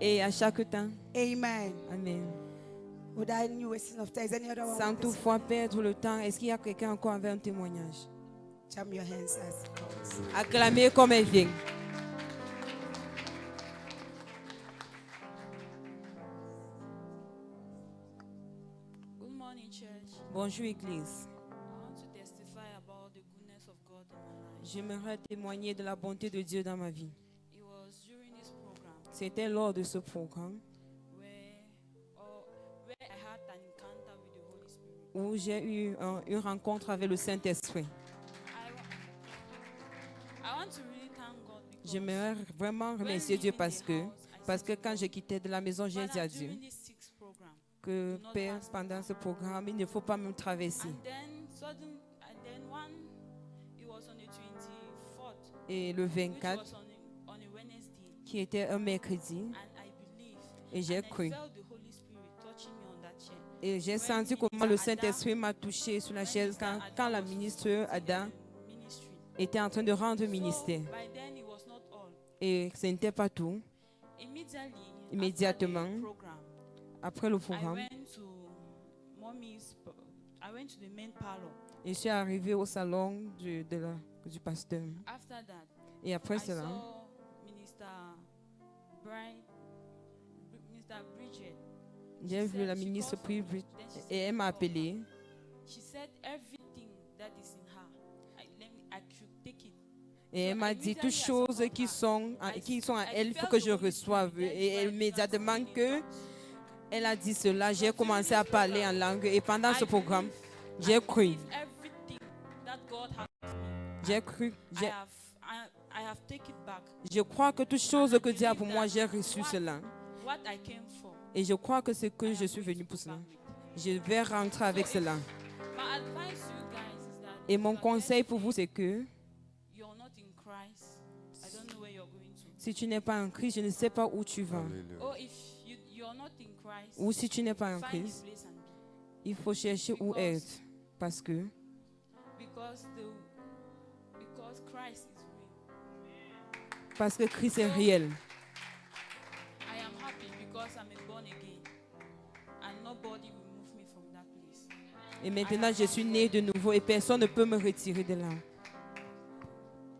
et à chaque temps. Amen. Amen. Without any wasting of time, is any other one? Sans with this? toutefois perdre le temps, est-ce qu'il y a quelqu'un encore avec un témoignage? Jam your hands as it comes. Acclamez comme elle vient. Good morning, church. Bonjour Église. I want to testify about the goodness of God in my life. J'aimerais témoigner de la bonté de Dieu dans ma vie. It was during this program C'était lors de ce programme where I had an encounter with the Holy Spirit. où j'ai eu une rencontre avec le Saint-Esprit. I want to really thank God because J'aimerais vraiment remercier Dieu parce que quand je quittais de la maison, j'ai dit à Dieu during this sixth program, que Père, pendant ce programme, il ne faut pas me traverser. and then one, it was on the 24th, Et le which 24, was on a Wednesday, qui était un mercredi, and I believe, et j'ai and cru. I felt the Holy Spirit touching me on that chair. Et j'ai senti comment le Saint-Esprit m'a touché sur la chaise quand la ministre Ada Ministry. était en train de rendre ministère. So, by then it was not all. Et ce n'était pas tout. Immédiatement, After the program, après le I programme, went to the main parlor. je suis arrivée au salon du pasteur. After that, Et après I cela, saw Minister Bridget. j'ai vu la ministre Bridget et elle m'a appelée. She said everything that is in her, I should take it. Et elle m'a dit toutes choses qui sont à elle, il faut que je reçoive. Et immédiatement que elle a dit cela, j'ai commencé à parler en langue. Et pendant ce programme, j'ai cru. Everything that God has for me, J'ai cru. I have taken it back. Je crois que toutes choses que Dieu a pour moi, j'ai reçu cela. What I came for. Et je crois que c'est que je suis venue pour cela. Je vais rentrer avec cela. My advice to you guys is that Et mon conseil pour vous, c'est que you're not in Christ. I don't know where you're going to. si tu n'es pas en Christ, je ne sais pas où tu vas. Or if you're not in Christ, Ou si tu n'es pas en find a Christ, place and be. il faut chercher où être. Parce que Because Christ is real. Christ est réel. I am happy because I'm born again. And nobody will move me from that place. Et maintenant, je suis né de nouveau et personne ne peut me retirer de là.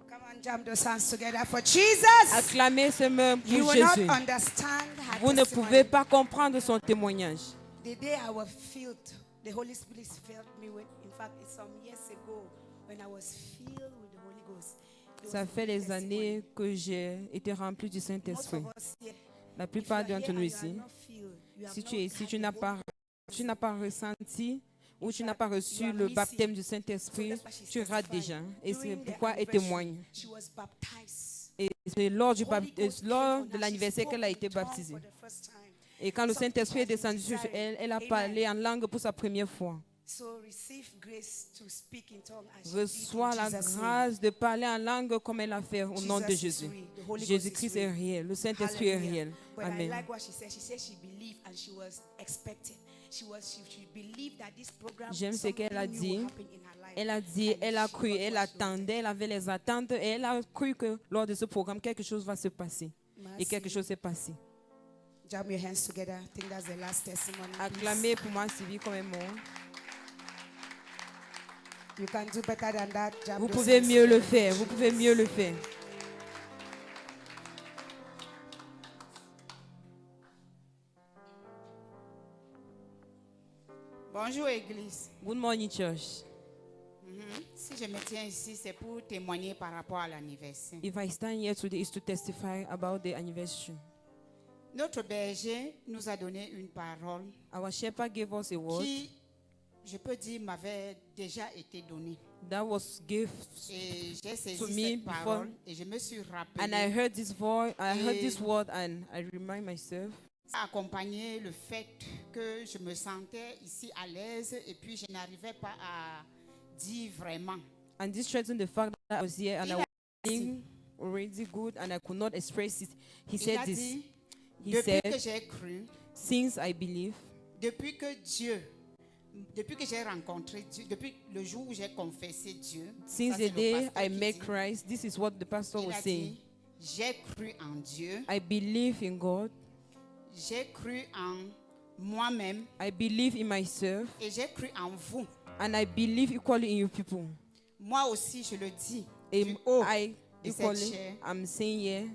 Come on, jam those hands together for Jesus. Acclamez ce même You pour will not Jésus. understand her Vous ne testimony. pouvez pas comprendre son témoignage. The day I was filled, the Holy Spirit filled me with, in fact, it's some years ago when I was filled with the Holy Ghost. It Ça was fait a des testimony. années que j'ai été rempli du Most Saint-Esprit. of us here, La if you plupart are here d'entre nous and you are ici, not filled, you have si not tu es ici, had tu the n'as Holy pas ressenti ou tu n'as fact, pas you reçu are le missing. baptême du So Saint-Esprit, that's why she's tu rates testifying. déjà. Et c'est During the pourquoi elle anniversary, témoigne. she was baptized. Et c'est lors Holy Ghost came lors on de her. l'anniversaire She qu'elle a spoke été in tongues baptisée. for the first time. Et quand le Something Saint-Esprit est has been descendu sur desired. elle, elle a Amen. parlé en langue pour sa première fois. So receive grace to speak in tongues as she Reçois did in la Jesus' name. grâce de parler en langue comme elle a fait au nom de Jesus is Jésus. real. The Holy Ghost Jésus-Christ is est real. réel. Le Saint-Esprit est Hallelujah. réel. But I Amen. like what she said. She said she believed and she was expecting. She believed that this program, J'aime ce qu'elle a something new dit. will happen in her life. Elle a dit, And elle a she cru, got elle what she wanted. attendait, elle avait les attentes et elle a cru que lors de ce programme, quelque chose va se passer. Et quelque Merci. chose s'est passé. Jam your hands together. I think that's the last testimony. please. Acclamez pour moi, Sylvie, comme un mot. You can do better than that. Jam Vous those pouvez hands mieux le together. faire. Vous pouvez mieux le faire. Bonjour Église. Good morning, church. Si je me tiens ici, c'est pour témoigner par rapport à l'anniversaire. If I stand here today, is to testify about the anniversary. Notre berger nous a donné une parole Our shepherd gave us a word qui, je peux dire, m'avait déjà été donnée. that was given, Et j'ai saisi To me cette before- parole et je me suis rappelé and I heard this voice. I heard this Et- word, and I remind myself. accompagner le fait que je me sentais ici à l'aise et puis je n'arrivais pas à dire vraiment. And this strengthened the fact that I was here and I Il was a feeling already good, and I could not express it. He Il said a this. dit, He depuis que said, j'ai cru, since I believe, depuis que j'ai rencontré Dieu, depuis le jour où j'ai confessé Dieu, since ça, the c'est le day pasteur I qui met dit, Christ, this is what the pastor il was a saying. dit, j'ai cru en Dieu I believe in God, j'ai cru en moi-même I believe in myself. et j'ai cru en vous. And I believe equally in you people. Moi aussi, je le dis And du haut I de cette equally, chair. I'm saying here,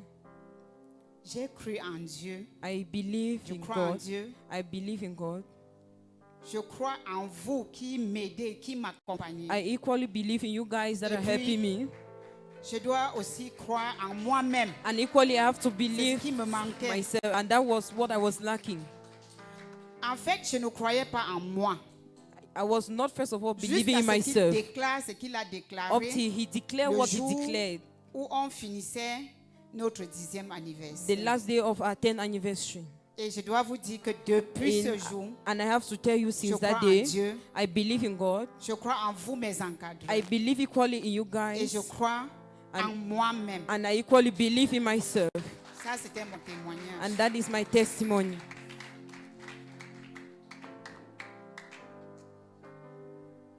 J'ai cru en Dieu. I believe Je in crois en God. Dieu. I believe in God. Je crois en vous qui m'aidez, qui m'accompagnez. I equally believe in you guys that Et are puis, helping me. Je dois aussi croire en moi-même. And equally, I have to C'est ce believe qui me manquait. myself. And that was what I was lacking. En fait, je ne croyais pas en moi. I was not, first of all, believing Jusqu'à in ce qu'il myself. déclare ce qu'il a Up déclaré till he declared le what he jour declared. où on finissait notre 10e The anniversaire. last day of our 10th anniversary. Et je dois vous dire que depuis In- ce jour, and I have to tell you, je since crois that en day, Dieu, I believe in God. je crois en vous, mes encadrants. I believe equally in you Et guys. je crois en moi-même. And I equally believe in myself. Ça, c'était mon témoignage. And that is my testimony.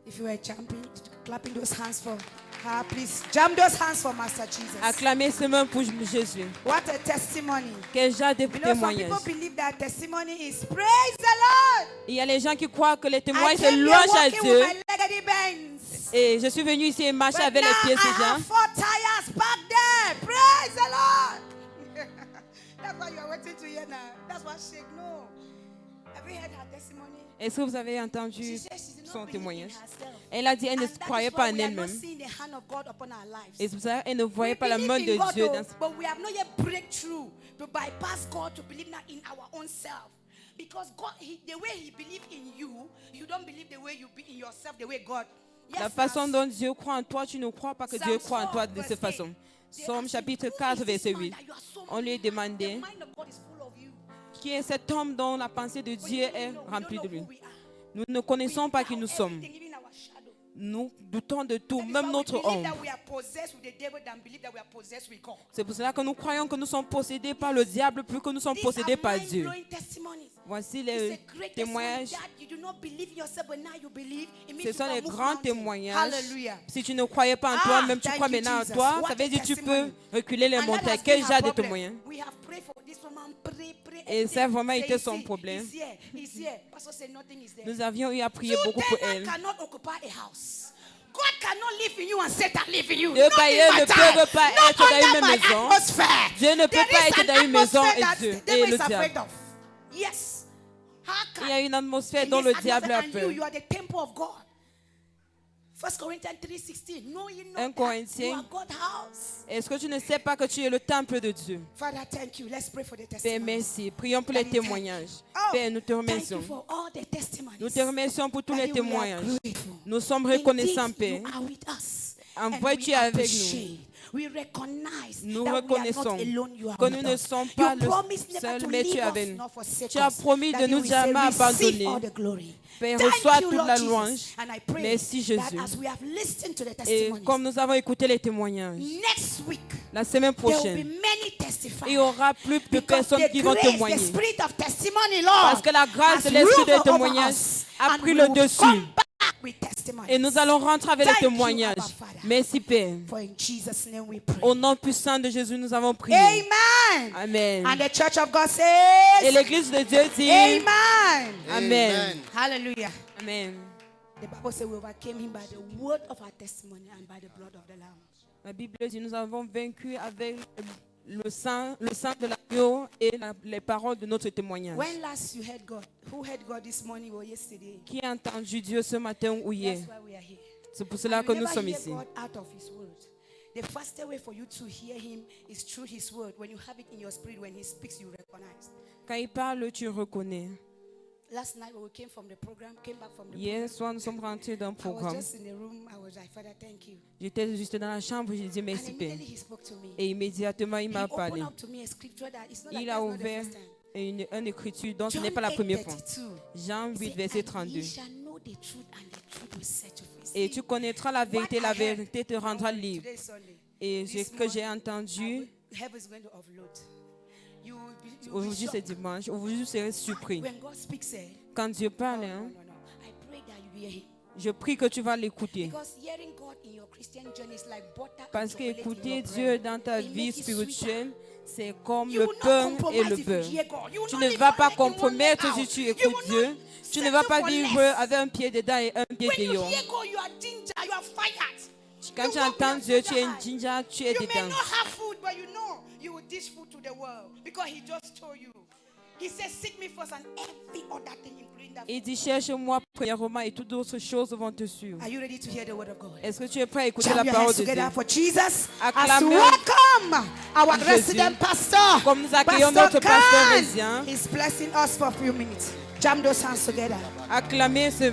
If you were jumping, clapping those hands for her, please jump those hands for Master Jesus. Acclamez ce même pour Jésus. What a testimony. Quel genre de You know, some témoignage. people believe that testimony is praise the Lord. Il y a les gens qui croient que les I témoignages c'est came here louange à walking Dieu. with my leggedy bands. Et je suis venu ici et marcher But avec now les pieds I ces gens. have 4 tires back there. Praise the Lord. That's why you are waiting to hear now. That's what shake. No. Have you heard her testimony? Est-ce que vous avez She entendu said she did not son believe in témoignage? herself. Elle a dit qu'elle ne And that croyait is pas why en we are not elle-même. seeing the hand of God upon our lives. Et c'est pour ça qu'elle ne We voyait pas la believe main in de God, Dieu though, dans but we have not yet breakthrough to bypass God to believe now in our own self. Because God, the way He believes in you, you don't believe the way you be in yourself, the way God. La Yes, façon now, dont Dieu croit en toi, tu ne crois pas que Dieu Psalms croit en 4, toi de verse cette 8. façon. They Somme ask chapitre him, 4, "Who is verset this man 8. that you are so On lui a mad? demandé, The mind of God is full of you." qui est cet homme dont la pensée de But Dieu you don't est know, we remplie don't de know lui? who we are. Nous ne connaissons We pas qui doubt nous sommes. everything, even our shadow. Nous doutons de tout, That is même why notre we believe ombre. that we are possessed with the devil than believe that we are possessed with God. C'est pour cela que nous croyons que nous sommes possédés par le diable plus que nous sommes These possédés are par Dieu. mind-blowing testimonies. Voici It's les a great testimony témoignages. that you do not believe in yourself, but now you believe. It means Ce you sont can les move grands mountains. témoignages. Hallelujah. Si tu ne croyais pas en Ah, toi, même tu thank crois you, maintenant en Jesus. toi, What ça veut a dire que tu testimony. peux reculer les And that montagnes. has been Quel her genre de problem. témoignage? We have prayed for this woman, pray. Et ça a vraiment Say, été "He's son here, problème. he's here, he's here." Pastor said nothing is there. Nous avions eu à prier Two beaucoup pour tenants elle. cannot occupy a house. God cannot live in you and Satan live in you. Deux Not in bailleurs my ne time. peuvent pas Not être dans une under même my maison. atmosphere. Dieu ne peut There pas is être an dans une maison atmosphere et that Dieu the et devil le is afraid diable. of. Yes. How can Il y a une atmosphère in dont this le diable a atmosphere, and peur. you are the temple of God. 1 Corinthians 3:16. No, you know 1 that Corinthiens. you are God's house. Est-ce que tu ne sais pas que tu es le temple de Dieu? Father, thank you. Let's pray for the Père, testimony. merci. Prions pour les témoignages. Père, nous te Thank you remercions. for all the testimonies. Nous te remercions pour tous les Daddy, we are témoignages. grateful. Nous sommes reconnaissants, Indeed, Père. you are with us. En And vrai, we tu es avec appreciate. We recognize Nous that we are not reconnaissons alone, you are que with nous ne us. sommes You pas le promised never seul, to mais tu leave es us avec nous. nor forsake Tu as us. promis de Daddy, nous we jamais say, receive abandonner. all the glory. Père, Thank reçois you, toute Lord la Jesus. louange. And I pray Merci, that Jésus. as we have listened to the Et testimonies, comme nous avons écouté les témoignages, next week la semaine there will be prochaine, many testifiers. il y aura plus de Because personnes the qui vont grace, the témoigner. spirit of testimony, Lord, Parce que la grâce has de l'esprit ruled de over témoignage us, a and pris we le will dessus. come back with testimonies. Et nous allons rentrer avec les Thank you, témoignages. Abba Father. Merci, Père. For in Jesus' name we pray. Au nom puissant de Jésus, nous avons prié. Amen. Amen. And the church of God Et says, l'église de Dieu dit Amen. Amen. Hallelujah. Amen. The Bible says we overcame him by the word of our testimony and by the blood of the Lamb. La Bible dit nous avons vaincu avec le sang de l'agneau et les paroles de notre témoignage. When last you heard God? Who heard God this morning or yesterday? Qui a entendu Dieu ce matin ou hier? That's why we are here. C'est pour cela And que you nous never sommes hear ici. God out of His word. The fastest way for you to hear Him is through His word. When you have it in your spirit, when He speaks, you recognize. Quand il parle, tu reconnais. Last night when we came from the program, came back from the Hier soir, nous sommes rentrés d'un I was programme. just in the room. I was like, Father, thank you. J'étais juste dans la chambre, j'ai dit And merci, Père. immediately He spoke to me. Et immédiatement, il He m'a opened parlé. up to me a scripture that it's not like Il that's a not the ouvert first time. une écriture dont ce John n'est pas la première fois. 8:32. Jean He 8, said, verset "And 32. ye shall know the truth, and the truth will set you free." Et See, tu connaîtras la vérité, what la I heard, vérité te rendra libre. today is Sunday. Et This ce que j'ai morning, entendu, heaven is going to overload. You will be aujourd'hui c'est shocked. dimanche, aujourd'hui vous serez surpris. When God speaks, Quand Dieu no, parle, no, hein, no, no. I pray that you hear Him. Je prie que tu vas l'écouter. Because hearing God in your Christian journey is like butter and Parce que chocolate in écouter your Dieu bread. dans ta It vie make it sweeter. spirituelle, c'est comme You le will not pain et compromise le if you beurre. hear God. You will Tu not ne live vas one pas leg in, one leg compromettre out. si tu You écoutes will Dieu. not Tu ne vas settle pas for vivre less. avec un pied dedans et un pied When you dehors. hear God, you are ginger, you are fired. Quand You tu won't be entends on Dieu, tu es sugar une high. ginger, tu es You may dedans. not have food, but you know you will dish food to the world because He just told you. He says, "Seek me first, and every other thing, including that." Il dit, cherche-moi premièrement et toutes d'autres choses vont te suivre. Are you ready to hear the word of God? Est-ce que tu es prêt à écouter Jam la your parole hands de Dieu? together for Jesus. As Acclamez welcome our Jésus. resident pastor. Comme nous accueillons Pastor notre pasteur Khan. résident. He's blessing us for a few minutes. Jam those hands together. Acclamez ce